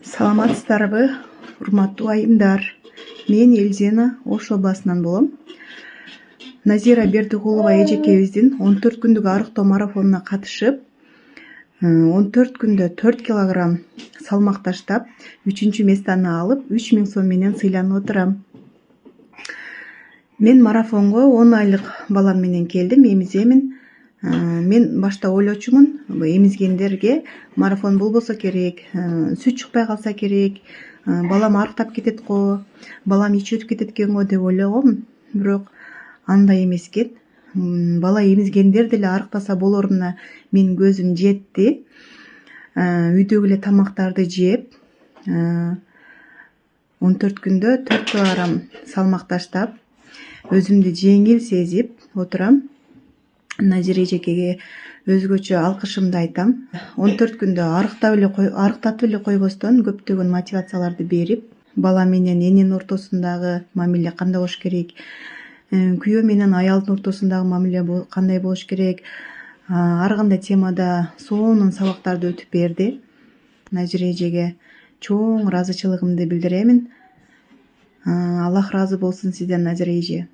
Саламатсыздарбы, урматтуу айымдар. Мен Элзена Ош областынан болом. Назира Бердигулова эжекебиздин 14 күндүк арыктоо марафонуна катышып, 14 күндө 4 килограмм салмак таштап, 3-чү местаны алып, 3000 сом менен сыйланып отурам. Мен марафонго 10 айлык балам менен келдим, эмиземин. Мен башта ойлочумун, эмизгендерге марафон болбосо керек, сүт чыкпай калса керек, балам арыктап кетет го, балам ичи өтүп кетет экен го деп ойлогом. Бирок андай эмес экен. Бала эмизгендер деле арыктаса болоруна менин көзүм жетти. Үйдөгү эле тамактарды жеп, 14 күндө 4 килограмм салмак таштап, өзүмдү жеңил сезип отурам. Назира эжекеге өзгөчө алкышымды айтам. 14 күндө арыктатып эле койбостон көптөгөн мотивацияларды берип, бала менен эненин ортосундагы мамиле кандай болуш керек, күйөө менен аялдын ортосундагы мамиле кандай болуш керек, ар кандай темада сонун сабактарды өтүп берди. Назира эжеге чоң ыраазычылыгымды билдиремин. Аллах ыраазы болсун сизден, Назира эже.